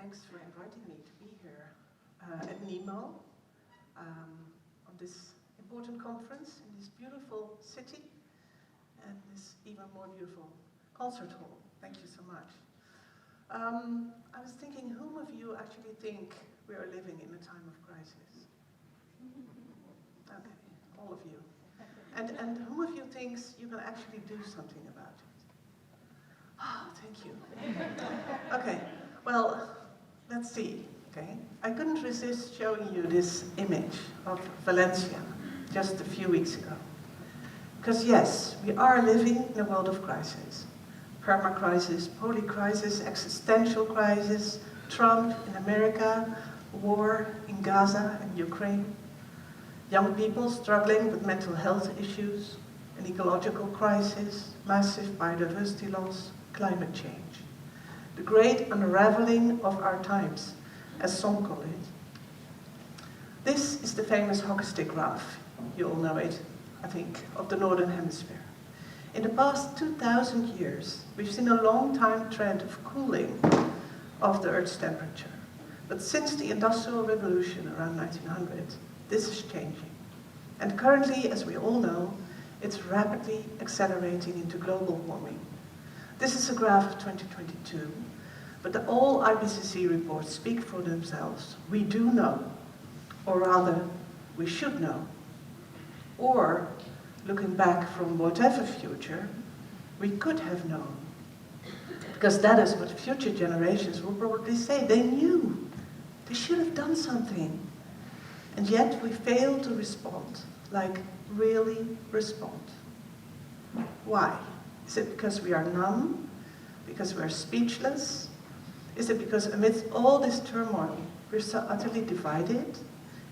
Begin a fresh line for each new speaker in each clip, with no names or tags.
thanks for inviting me to be here at NEMO on this important conference in this beautiful city and this even more beautiful concert hall. Thank you so much. I was thinking, whom of you actually think we are living in a time of crisis? Okay, all of you. And whom of you thinks you can actually do something about it? Oh, thank you. Okay, well, let's see, okay? I couldn't resist showing you this image of Valencia just a few weeks ago. Because yes, we are living in a world of crisis. Perma-crisis, poly-crisis, existential crisis, Trump in America, war in Gaza and Ukraine, young people struggling with mental health issues, an ecological crisis, massive biodiversity loss, climate change. The great unraveling of our times, as some call it. This is the famous hockey stick graph. You all know it, I think, of the Northern Hemisphere. In the past 2,000 years, we've seen a long-time trend of cooling of the Earth's temperature. But since the Industrial Revolution around 1900, this is changing. And currently, as we all know, it's rapidly accelerating into global warming. This is a graph of 2022, but all IPCC reports speak for themselves. We do know, or rather, we should know. Or, looking back from whatever future, we could have known. Because that is what future generations will probably say. They knew. They should have done something. And yet we fail to respond, like really respond. Why? Is it because we are numb? Because we are speechless? Is it because amidst all this turmoil, we're so utterly divided?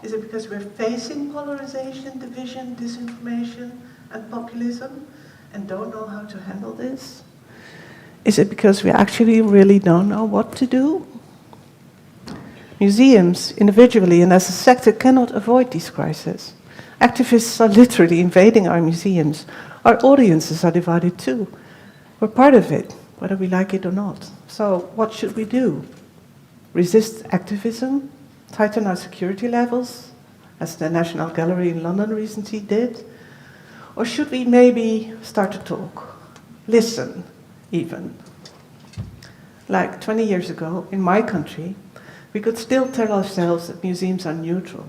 Is it because we're facing polarization, division, disinformation, and populism, and don't know how to handle this? Is it because we actually really don't know what to do? Museums, individually and as a sector, cannot avoid these crises. Activists are literally invading our museums. Our audiences are divided too. We're part of it, whether we like it or not. So what should we do? Resist activism? Tighten our security levels, as the National Gallery in London recently did? Or should we maybe start to talk? Listen, even. Like 20 years ago, in my country, we could still tell ourselves that museums are neutral,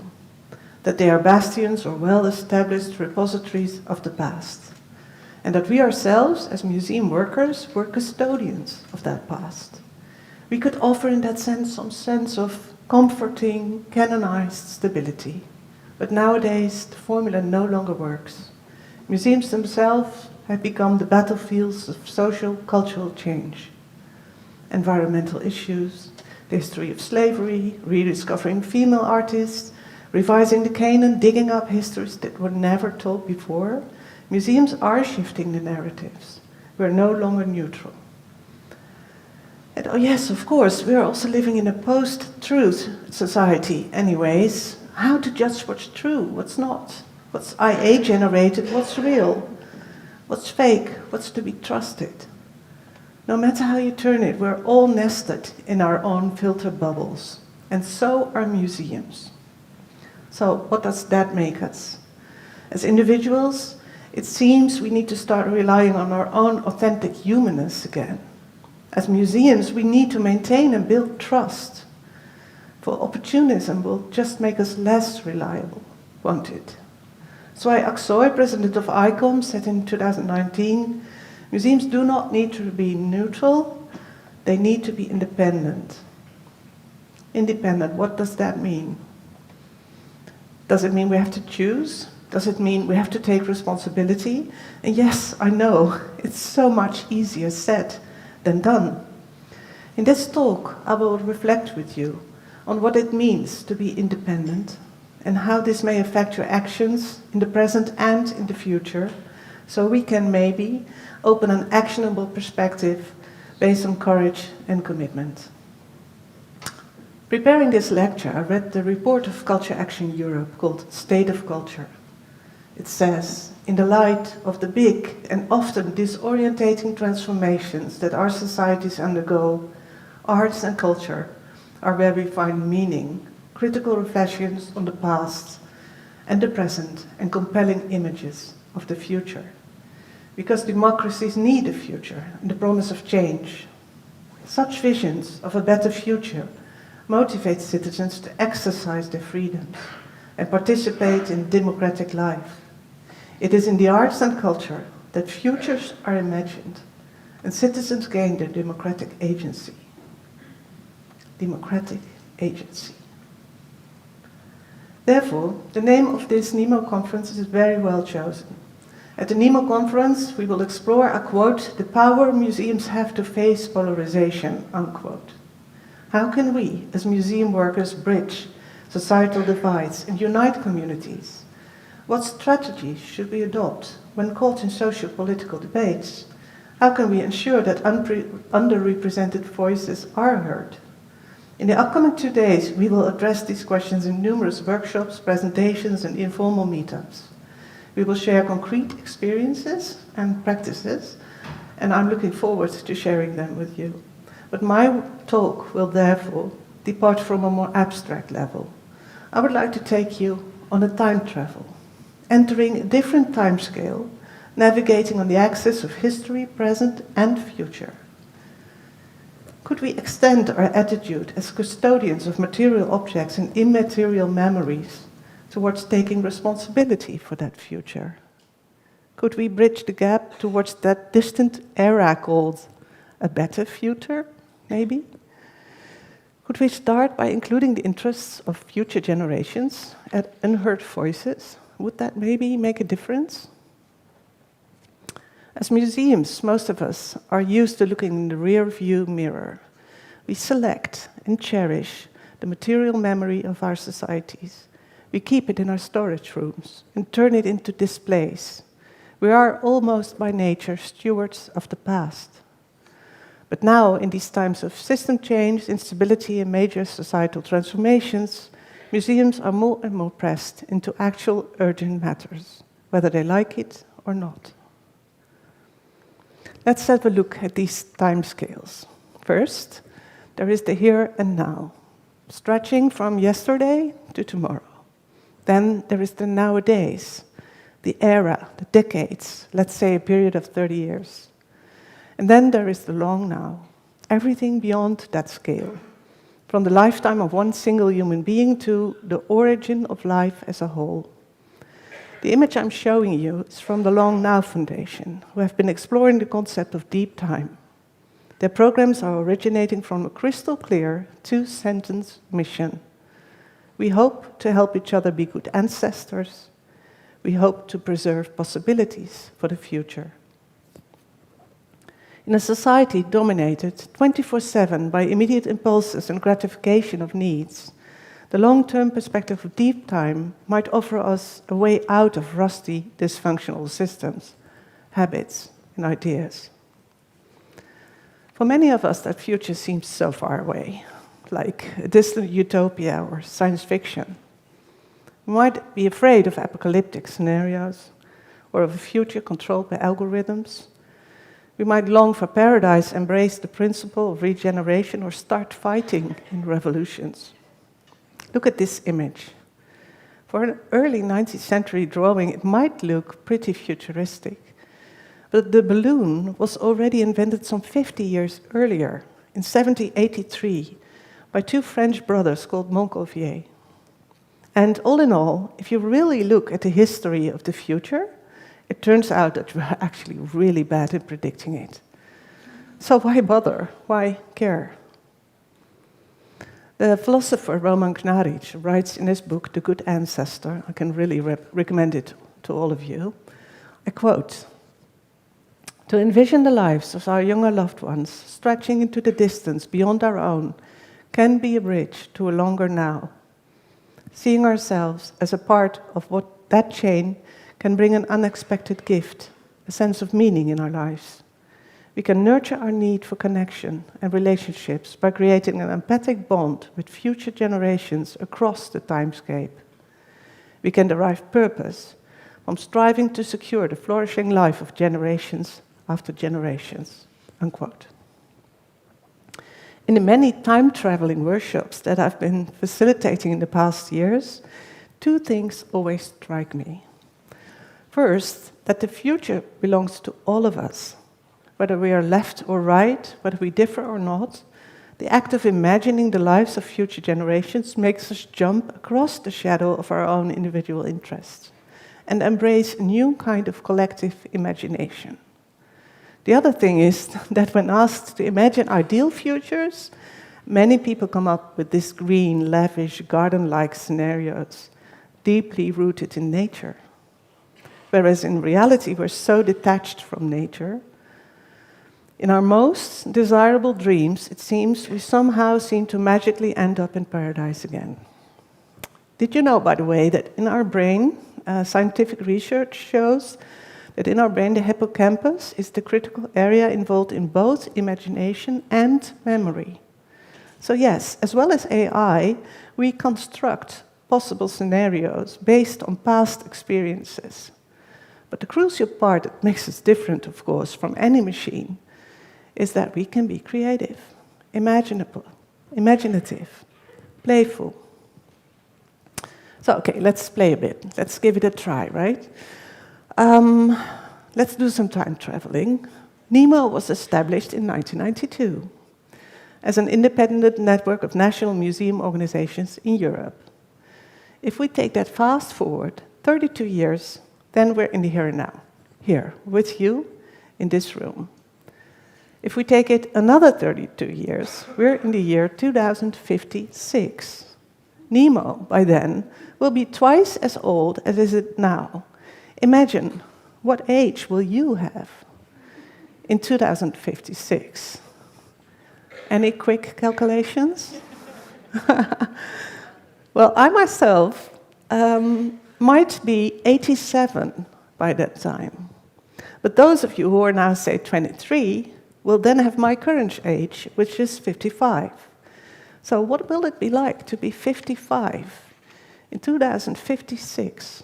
that they are bastions or well-established repositories of the past, and that we ourselves, as museum workers, were custodians of that past. We could offer in that sense some sense of comforting, canonized stability. But nowadays, the formula no longer works. Museums themselves have become the battlefields of social, cultural change. Environmental issues, the history of slavery, rediscovering female artists, revising the canon, digging up histories that were never told before. Museums are shifting the narratives. We're no longer neutral. And oh yes, of course, we're also living in a post-truth society anyways. How to judge what's true, what's not? What's IA-generated, what's real? What's fake, what's to be trusted? No matter how you turn it, we're all nested in our own filter bubbles. And so are museums. So what does that make us? As individuals, it seems we need to start relying on our own authentic humanness again. As museums, we need to maintain and build trust. For opportunism will just make us less reliable, won't it? So Aksoy, president of ICOM, said in 2019, museums do not need to be neutral, they need to be independent. Independent, what does that mean? Does it mean we have to choose? Does it mean we have to take responsibility? And yes, I know, it's so much easier said than done. In this talk, I will reflect with you on what it means to be independent and how this may affect your actions in the present and in the future, so we can maybe open an actionable perspective based on courage and commitment. Preparing this lecture, I read the report of Culture Action Europe called State of Culture. It says, in the light of the big and often disorientating transformations that our societies undergo, arts and culture are where we find meaning, critical reflections on the past and the present, and compelling images of the future. Because democracies need a future and the promise of change. Such visions of a better future motivate citizens to exercise their freedoms and participate in democratic life. It is in the arts and culture that futures are imagined and citizens gain their democratic agency. Democratic agency. Therefore, the name of this NEMO conference is very well chosen. At the NEMO conference, we will explore, I quote, the power museums have to face polarization, unquote. How can we, as museum workers, bridge societal divides and unite communities? What strategies should we adopt when caught in socio-political debates? How can we ensure that underrepresented voices are heard? In the upcoming 2 days, we will address these questions in numerous workshops, presentations, and informal meetups. We will share concrete experiences and practices, and I'm looking forward to sharing them with you. But my talk will therefore depart from a more abstract level. I would like to take you on a time travel, entering a different time scale, navigating on the axis of history, present, and future. Could we extend our attitude as custodians of material objects and immaterial memories towards taking responsibility for that future? Could we bridge the gap towards that distant era called a better future, maybe? Could we start by including the interests of future generations and unheard voices? Would that maybe make a difference? As museums, most of us are used to looking in the rear-view mirror. We select and cherish the material memory of our societies. We keep it in our storage rooms and turn it into displays. We are almost by nature stewards of the past. But now, in these times of system change, instability, and major societal transformations, museums are more and more pressed into actual urgent matters, whether they like it or not. Let's have a look at these timescales. First, there is the here and now, stretching from yesterday to tomorrow. Then there is the nowadays, the era, the decades, let's say a period of 30 years. And then there is the long now, everything beyond that scale, from the lifetime of one single human being to the origin of life as a whole. The image I'm showing you is from the Long Now Foundation, who have been exploring the concept of deep time. Their programs are originating from a crystal clear 2-sentence mission. We hope to help each other be good ancestors. We hope to preserve possibilities for the future. In a society dominated 24/7 by immediate impulses and gratification of needs, the long-term perspective of deep time might offer us a way out of rusty, dysfunctional systems, habits, and ideas. For many of us, that future seems so far away, like a distant utopia or science fiction. We might be afraid of apocalyptic scenarios or of a future controlled by algorithms. We might long for paradise, embrace the principle of regeneration, or start fighting in revolutions. Look at this image. For an early 19th century drawing, it might look pretty futuristic. But the balloon was already invented some 50 years earlier, in 1783, by 2 French brothers called Montgolfier. And all in all, if you really look at the history of the future, it turns out that we're actually really bad at predicting it. So why bother? Why care? The philosopher Roman Gnaric writes in his book, The Good Ancestor, I can really recommend it to all of you, I quote, "To envision the lives of our younger loved ones stretching into the distance beyond our own can be a bridge to a longer now. Seeing ourselves as a part of what that chain can bring an unexpected gift, a sense of meaning in our lives. We can nurture our need for connection and relationships by creating an empathic bond with future generations across the timescape. We can derive purpose from striving to secure the flourishing life of generations after generations." Unquote. In the many time-traveling workshops that I've been facilitating in the past years, two things always strike me. First, that the future belongs to all of us. Whether we are left or right, whether we differ or not, the act of imagining the lives of future generations makes us jump across the shadow of our own individual interests and embrace a new kind of collective imagination. The other thing is that when asked to imagine ideal futures, many people come up with these green, lavish, garden-like scenarios, deeply rooted in nature. Whereas in reality, we're so detached from nature. In our most desirable dreams, it seems we somehow seem to magically end up in paradise again. Did you know, by the way, that in our brain, scientific research shows that in our brain, the hippocampus is the critical area involved in both imagination and memory. So yes, as well as AI, we construct possible scenarios based on past experiences. But the crucial part that makes us different, of course, from any machine is that we can be creative, imaginative, playful. So, okay, let's play a bit. Let's give it a try, right? Let's do some time traveling. NEMO was established in 1992 as an independent network of national museum organizations in Europe. If we take that fast forward 32 years, then we're in the here and now, here with you in this room. If we take it another 32 years, we're in the year 2056. NEMO, by then, will be twice as old as is it now. Imagine, what age will you have in 2056? Any quick calculations? Well, I myself might be 87 by that time. But those of you who are now, say, 23, will then have my current age, which is 55. So what will it be like to be 55 in 2056?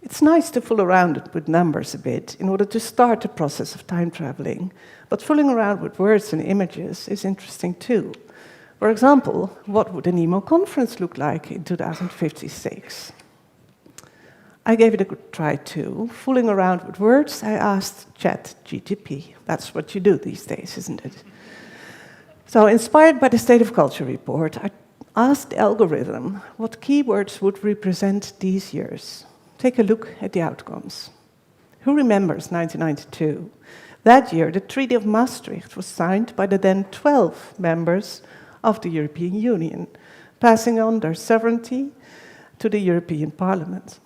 It's nice to fool around with numbers a bit in order to start the process of time traveling, but fooling around with words and images is interesting too. For example, what would a NEMO conference look like in 2056? I gave it a good try too. Fooling around with words, I asked ChatGPT. That's what you do these days, isn't it? So, inspired by the State of Culture report, I asked the algorithm what keywords would represent these years. Take a look at the outcomes. Who remembers 1992? That year, the Treaty of Maastricht was signed by the then 12 members of the European Union, passing on their sovereignty to the European Parliament.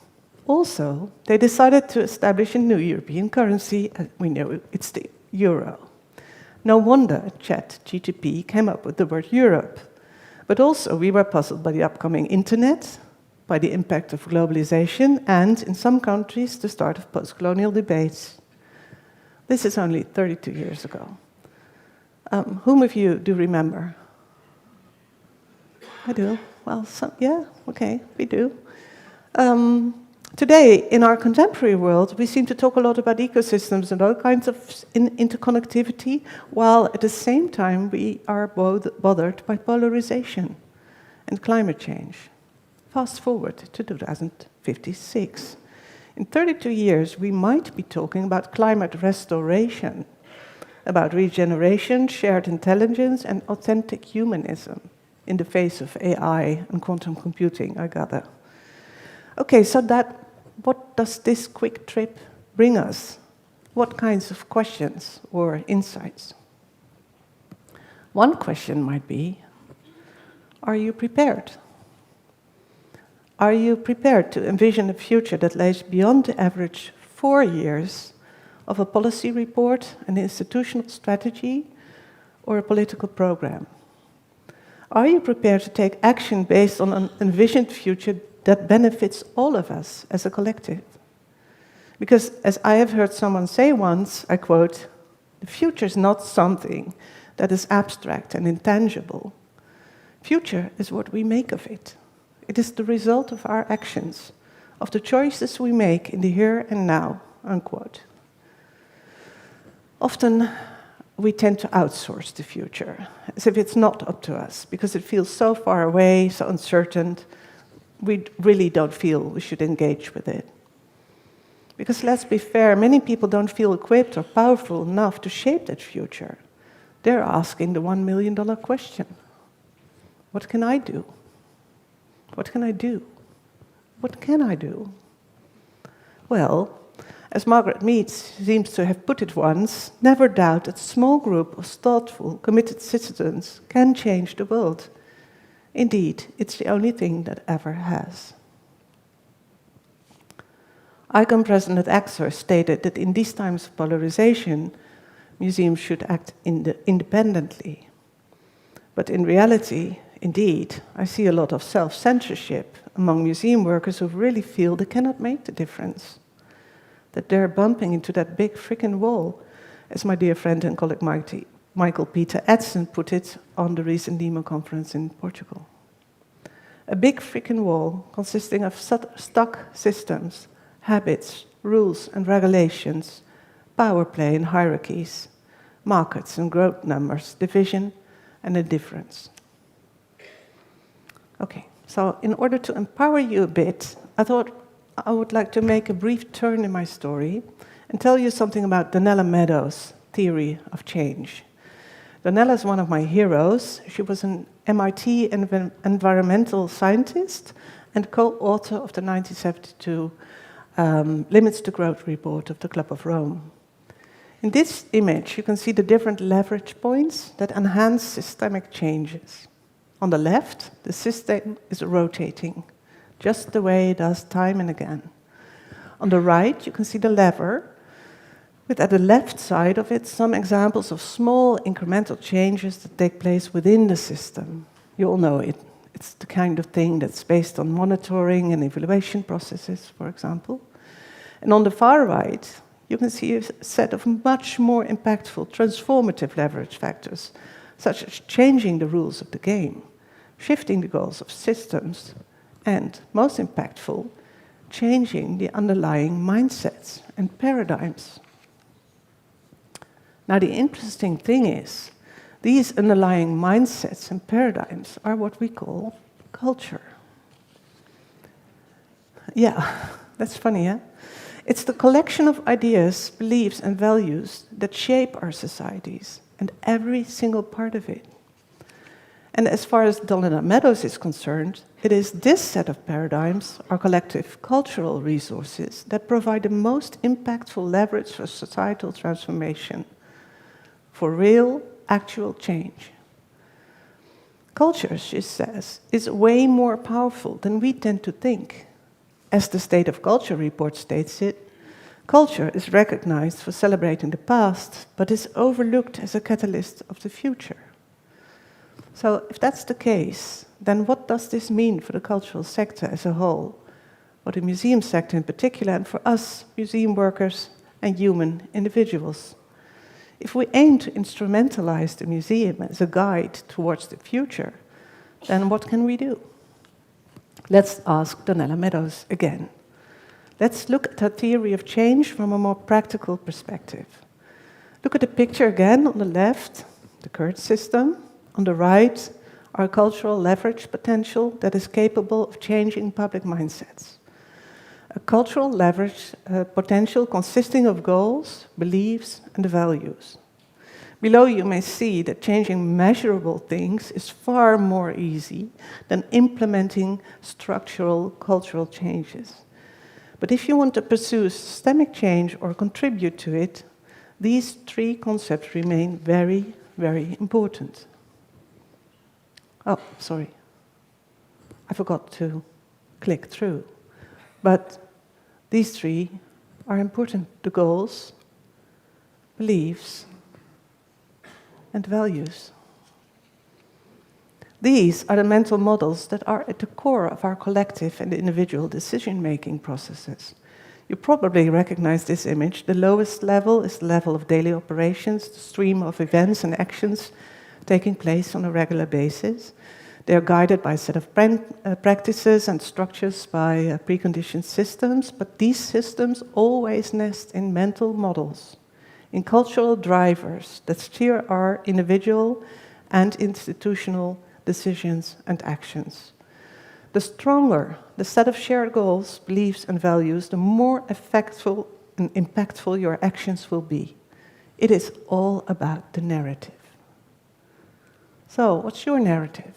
Also, they decided to establish a new European currency. We know it's the euro. No wonder ChatGPT came up with the word Europe. But also, we were puzzled by the upcoming internet, by the impact of globalization, and, in some countries, the start of post-colonial debates. This is only 32 years ago. Whom of you do remember? I do. Well, yeah, okay, we do. Today, in our contemporary world, we seem to talk a lot about ecosystems and all kinds of interconnectivity, while at the same time we are bothered by polarization and climate change. Fast forward to 2056. In 32 years, we might be talking about climate restoration, about regeneration, shared intelligence, and authentic humanism in the face of AI and quantum computing, I gather. Okay, so what does this quick trip bring us? What kinds of questions or insights? One question might be, are you prepared? Are you prepared to envision a future that lays beyond the average 4 years of a policy report, an institutional strategy, or a political program? Are you prepared to take action based on an envisioned future that benefits all of us as a collective? Because, as I have heard someone say once, I quote, "The future is not something that is abstract and intangible. Future is what we make of it. It is the result of our actions, of the choices we make in the here and now," unquote. Often, we tend to outsource the future, as if it's not up to us, because it feels so far away, so uncertain, we really don't feel we should engage with it. Because let's be fair, many people don't feel equipped or powerful enough to shape that future. They're asking the $1 million question. What can I do? What can I do? What can I do? Well, as Margaret Mead seems to have put it once, never doubt that a small group of thoughtful, committed citizens can change the world. Indeed, it's the only thing that ever has. ICOM President Axer stated that in these times of polarization, museums should act independently. But in reality, indeed, I see a lot of self-censorship among museum workers who really feel they cannot make the difference, that they're bumping into that big freaking wall, as my dear friend and colleague Michael Peter Edson put it on the recent NEMO conference in Portugal. A big freaking wall consisting of stuck systems, habits, rules and regulations, power play and hierarchies, markets and growth numbers, division and indifference. Okay, so in order to empower you a bit, I thought I would like to make a brief turn in my story and tell you something about Donella Meadows' theory of change. Donella is one of my heroes. She was an MIT environmental scientist and co-author of the 1972 Limits to Growth report of the Club of Rome. In this image, you can see the different leverage points that enhance systemic changes. On the left, the system is rotating, just the way it does time and again. On the right, you can see the lever, with at the left side of it some examples of small incremental changes that take place within the system. You all know it. It's the kind of thing that's based on monitoring and evaluation processes, for example. And on the far right, you can see a set of much more impactful transformative leverage factors, such as changing the rules of the game, shifting the goals of systems, and, most impactful, changing the underlying mindsets and paradigms. Now, the interesting thing is, these underlying mindsets and paradigms are what we call culture. Yeah, that's funny, huh? It's the collection of ideas, beliefs, and values that shape our societies, and every single part of it. And as far as Donella Meadows is concerned, it is this set of paradigms, our collective cultural resources, that provide the most impactful leverage for societal transformation, for real, actual change. Culture, she says, is way more powerful than we tend to think. As the State of Culture report states it, culture is recognized for celebrating the past, but is overlooked as a catalyst of the future. So if that's the case, then what does this mean for the cultural sector as a whole, for the museum sector in particular, and for us, museum workers and human individuals? If we aim to instrumentalize the museum as a guide towards the future, then what can we do? Let's ask Donella Meadows again. Let's look at her theory of change from a more practical perspective. Look at the picture again on the left, the current system. On the right, our cultural leverage potential that is capable of changing public mindsets. A cultural leverage potential consisting of goals, beliefs, and values. Below you may see that changing measurable things is far more easy than implementing structural cultural changes. But if you want to pursue systemic change or contribute to it, these three concepts remain very, very important. Oh, sorry. I forgot to click through. But these three are important: the goals, beliefs, and values. These are the mental models that are at the core of our collective and individual decision-making processes. You probably recognize this image. The lowest level is the level of daily operations, the stream of events and actions taking place on a regular basis. They are guided by a set of practices and structures by preconditioned systems, but these systems always nest in mental models, in cultural drivers that steer our individual and institutional decisions and actions. The stronger the set of shared goals, beliefs, and values, the more effective and impactful your actions will be. It is all about the narrative. So, what's your narrative?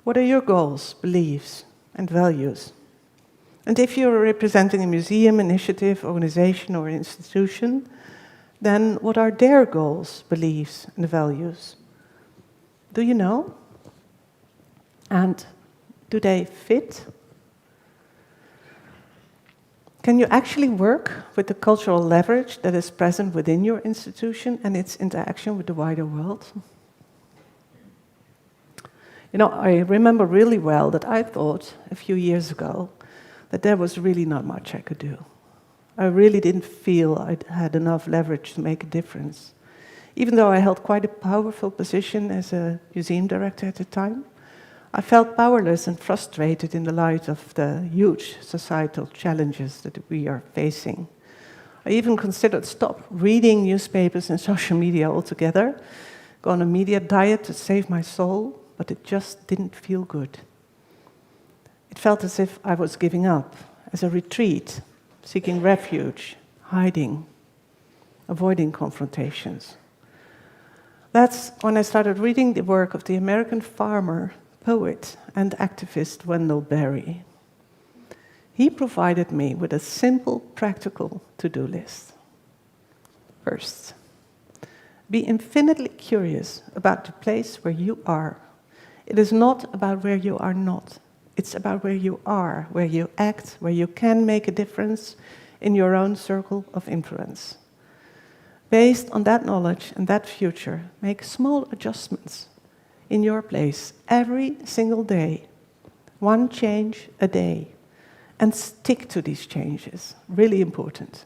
What are your goals, beliefs, and values? And if you're representing a museum, initiative, organization, or institution, then what are their goals, beliefs, and values? Do you know? And do they fit? Can you actually work with the cultural leverage that is present within your institution and its interaction with the wider world? You know, I remember really well that I thought a few years ago that there was really not much I could do. I really didn't feel I had enough leverage to make a difference. Even though I held quite a powerful position as a museum director at the time, I felt powerless and frustrated in the light of the huge societal challenges that we are facing. I even considered stop reading newspapers and social media altogether, go on a media diet to save my soul, but it just didn't feel good. It felt as if I was giving up, as a retreat, seeking refuge, hiding, avoiding confrontations. That's when I started reading the work of the American farmer, poet, and activist Wendell Berry. He provided me with a simple, practical to-do list. First, be infinitely curious about the place where you are. It is not about where you are not. It's about where you are, where you act, where you can make a difference in your own circle of influence. Based on that knowledge and that future, make small adjustments in your place every single day, one change a day, and stick to these changes. Really important.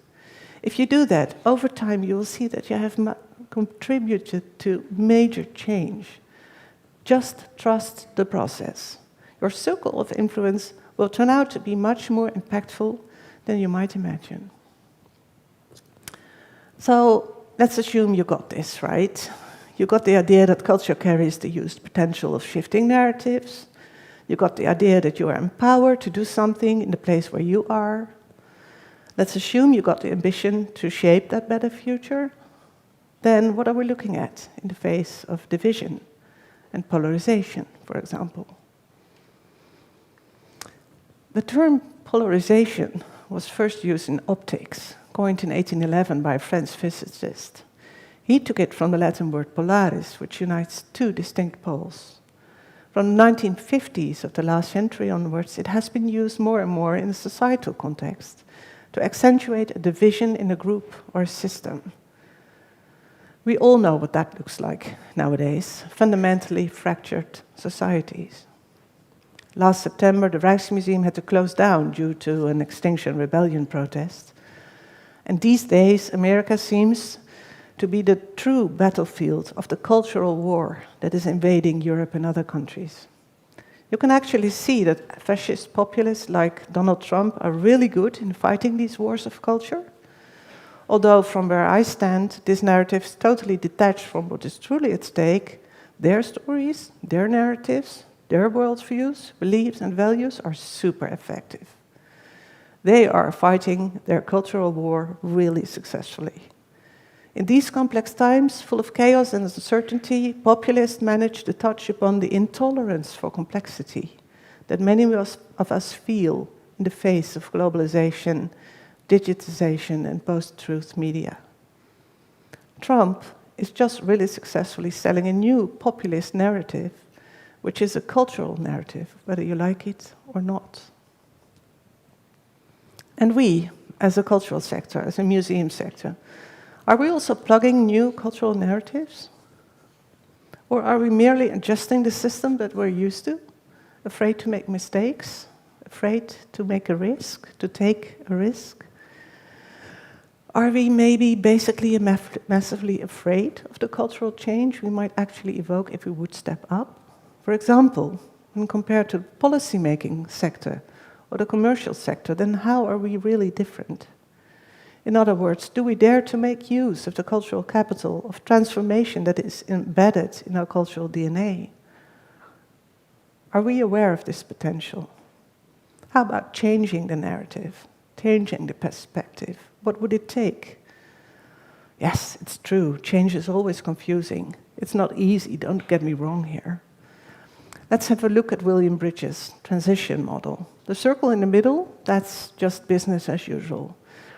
If you do that, over time you will see that you have contributed to major change. Just trust the process. Your circle of influence will turn out to be much more impactful than you might imagine. So let's assume you got this, right? You got the idea that culture carries the used potential of shifting narratives. You got the idea that you are empowered to do something in the place where you are. Let's assume you got the ambition to shape that better future. Then what are we looking at in the face of division and polarization, for example? The term polarization was first used in optics, coined in 1811 by a French physicist. He took it from the Latin word polaris, which unites two distinct poles. From the 1950s of the last century onwards, it has been used more and more in a societal context to accentuate a division in a group or a system. We all know what that looks like nowadays, fundamentally fractured societies. Last September, the Rijksmuseum had to close down due to an Extinction Rebellion protest. And these days, America seems to be the true battlefield of the cultural war that is invading Europe and other countries. You can actually see that fascist populists like Donald Trump are really good in fighting these wars of culture. Although from where I stand, this narrative is totally detached from what is truly at stake. Their stories, their narratives, their worldviews, beliefs, and values are super effective. They are fighting their cultural war really successfully. In these complex times, full of chaos and uncertainty, populists manage to touch upon the intolerance for complexity that many of us feel in the face of globalization, digitization, and post-truth media. Trump is just really successfully selling a new populist narrative, which is a cultural narrative, whether you like it or not. And we, as a cultural sector, as a museum sector, are we also plugging new cultural narratives? Or are we merely adjusting the system that we're used to, afraid to make mistakes, afraid to make a risk, to take a risk? Are we maybe basically massively afraid of the cultural change we might actually evoke if we would step up? For example, when compared to the policy-making sector or the commercial sector, then how are we really different? In other words, do we dare to make use of the cultural capital of transformation that is embedded in our cultural DNA? Are we aware of this potential? How about changing the narrative, changing the perspective? What would it take? Yes, it's true, change is always confusing. It's not easy, don't get me wrong here. Let's have a look at William Bridges' transition model. The circle in the middle, that's just business as usual.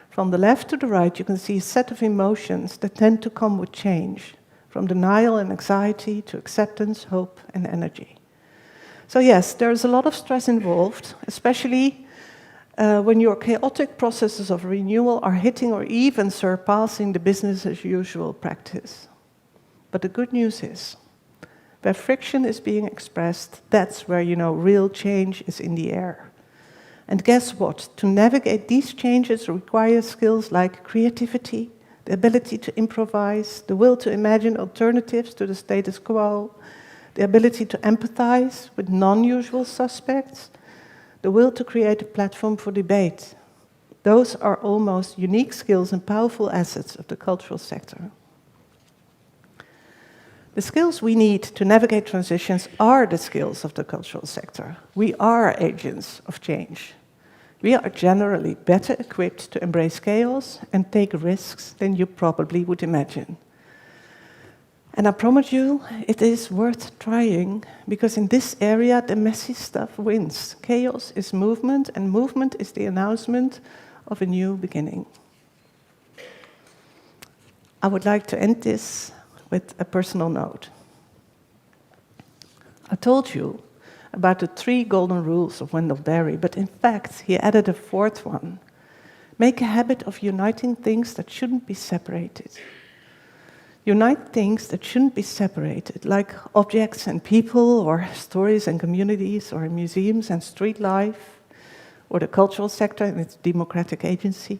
From the left to the right, you can see a set of emotions that tend to come with change, from denial and anxiety to acceptance, hope, and energy. So yes, there's a lot of stress involved, especially when your chaotic processes of renewal are hitting or even surpassing the business as usual practice. But the good news is, where friction is being expressed, that's where, real change is in the air. And guess what? To navigate these changes requires skills like creativity, the ability to improvise, the will to imagine alternatives to the status quo, the ability to empathize with non-usual suspects, the will to create a platform for debate. Those are almost unique skills and powerful assets of the cultural sector. The skills we need to navigate transitions are the skills of the cultural sector. We are agents of change. We are generally better equipped to embrace chaos and take risks than you probably would imagine. And I promise you, it is worth trying, because in this area, the messy stuff wins. Chaos is movement, and movement is the announcement of a new beginning. I would like to end this with a personal note. I told you about the 3 golden rules of Wendell Berry, but in fact, he added a 4th one. Make a habit of uniting things that shouldn't be separated. Unite things that shouldn't be separated, like objects and people, or stories and communities, or museums and street life, or the cultural sector and its democratic agency.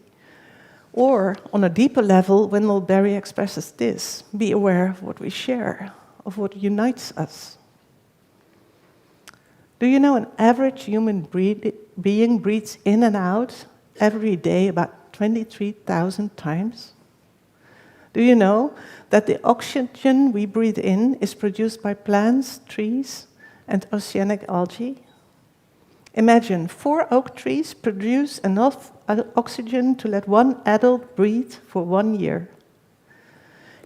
Or, on a deeper level, Wendell Berry expresses this: be aware of what we share, of what unites us. Do you know an average human being breathes in and out every day about 23,000 times? Do you know that the oxygen we breathe in is produced by plants, trees, and oceanic algae? Imagine 4 oak trees produce enough oxygen to let 1 adult breathe for 1 year.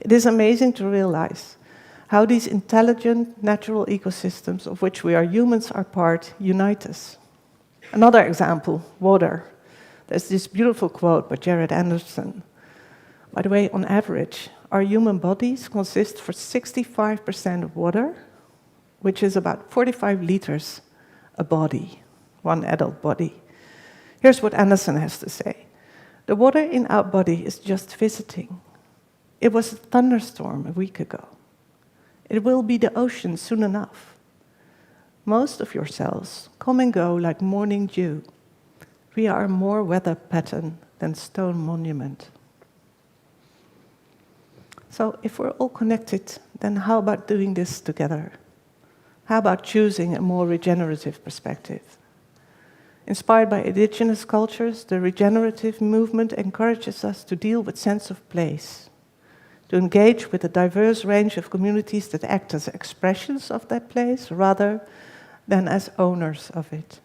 It is amazing to realize how these intelligent natural ecosystems, of which we humans are part, unite us. Another example, water. There's this beautiful quote by Jared Anderson. By the way, on average, our human bodies consist for 65% of water, which is about 45 liters a body, 1 adult body. Here's what Anderson has to say. The water in our body is just visiting. It was a thunderstorm a week ago. It will be the ocean soon enough. Most of your cells come and go like morning dew. We are more weather pattern than stone monument. So if we're all connected, then how about doing this together? How about choosing a more regenerative perspective? Inspired by indigenous cultures, the regenerative movement encourages us to deal with sense of place, to engage with a diverse range of communities that act as expressions of that place rather than as owners of it.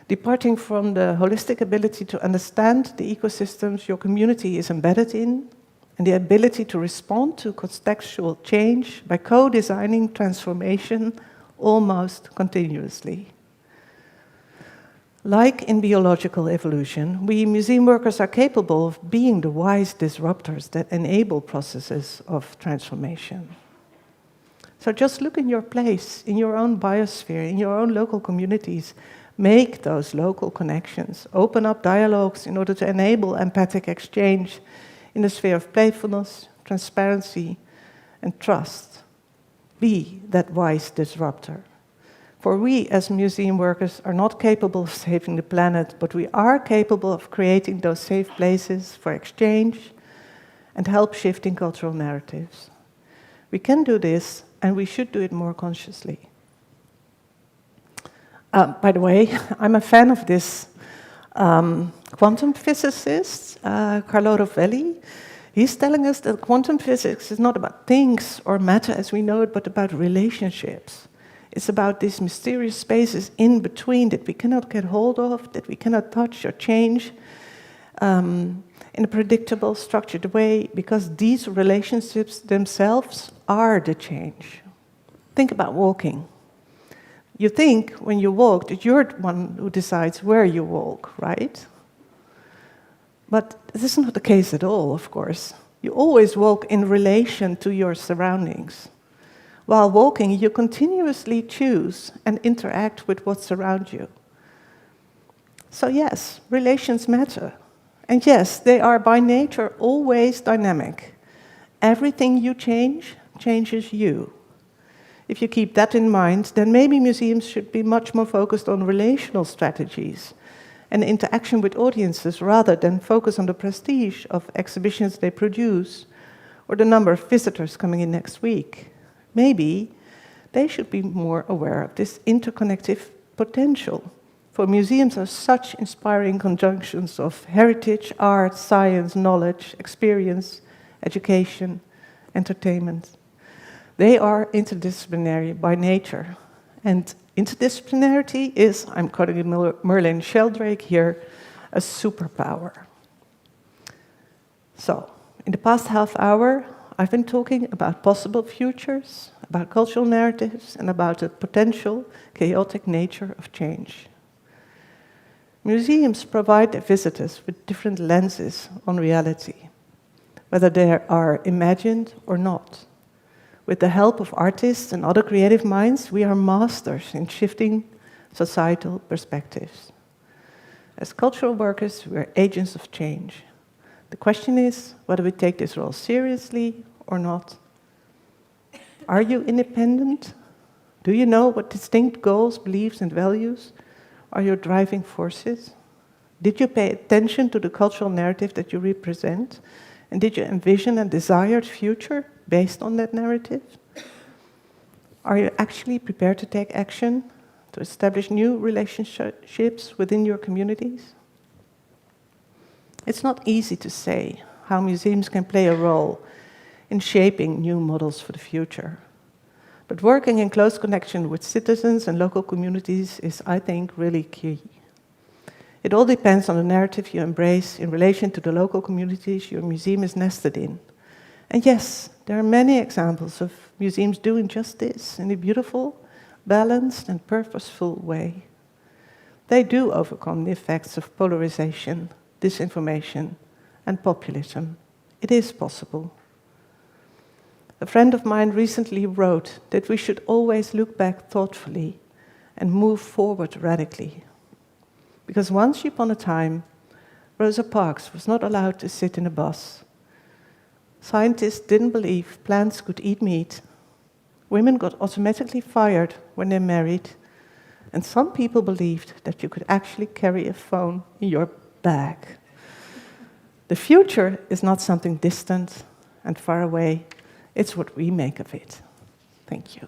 Departing from the holistic ability to understand the ecosystems your community is embedded in, and the ability to respond to contextual change by co-designing transformation almost continuously. Like in biological evolution, we museum workers are capable of being the wise disruptors that enable processes of transformation. So just look in your place, in your own biosphere, in your own local communities. Make those local connections. Open up dialogues in order to enable empathic exchange in the sphere of playfulness, transparency, and trust. Be that wise disruptor. For we, as museum workers, are not capable of saving the planet, but we are capable of creating those safe places for exchange and help shifting cultural narratives. We can do this, and we should do it more consciously. By the way, I'm a fan of this Quantum physicist Carlo Rovelli, he's telling us that quantum physics is not about things or matter as we know it, but about relationships. It's about these mysterious spaces in between that we cannot get hold of, that we cannot touch or change in a predictable, structured way, because these relationships themselves are the change. Think about walking. You think when you walk that you're the one who decides where you walk, right? But this is not the case at all, of course. You always walk in relation to your surroundings. While walking, you continuously choose and interact with what's around you. So yes, relations matter. And yes, they are by nature always dynamic. Everything you change changes you. If you keep that in mind, then maybe museums should be much more focused on relational strategies and interaction with audiences rather than focus on the prestige of exhibitions they produce or the number of visitors coming in next week. Maybe they should be more aware of this interconnective potential. For museums are such inspiring conjunctions of heritage, art, science, knowledge, experience, education, entertainment. They are interdisciplinary by nature. And interdisciplinarity is, I'm quoting Merlin Sheldrake here, a superpower. So, in the past half hour, I've been talking about possible futures, about cultural narratives, and about the potential chaotic nature of change. Museums provide their visitors with different lenses on reality, whether they are imagined or not. With the help of artists and other creative minds, we are masters in shifting societal perspectives. As cultural workers, we are agents of change. The question is whether we take this role seriously or not. Are you independent? Do you know what distinct goals, beliefs, and values are your driving forces? Did you pay attention to the cultural narrative that you represent? And did you envision a desired future based on that narrative? Are you actually prepared to take action to establish new relationships within your communities? It's not easy to say how museums can play a role in shaping new models for the future. But working in close connection with citizens and local communities is, I think, really key. It all depends on the narrative you embrace in relation to the local communities your museum is nested in. And yes, there are many examples of museums doing just this in a beautiful, balanced, and purposeful way. They do overcome the effects of polarization, disinformation, and populism. It is possible. A friend of mine recently wrote that we should always look back thoughtfully and move forward radically. Because once upon a time, Rosa Parks was not allowed to sit in a bus. Scientists didn't believe plants could eat meat. Women got automatically fired when they married. And some people believed that you could actually carry a phone in your bag. The future is not something distant and far away. It's what we make of it. Thank you.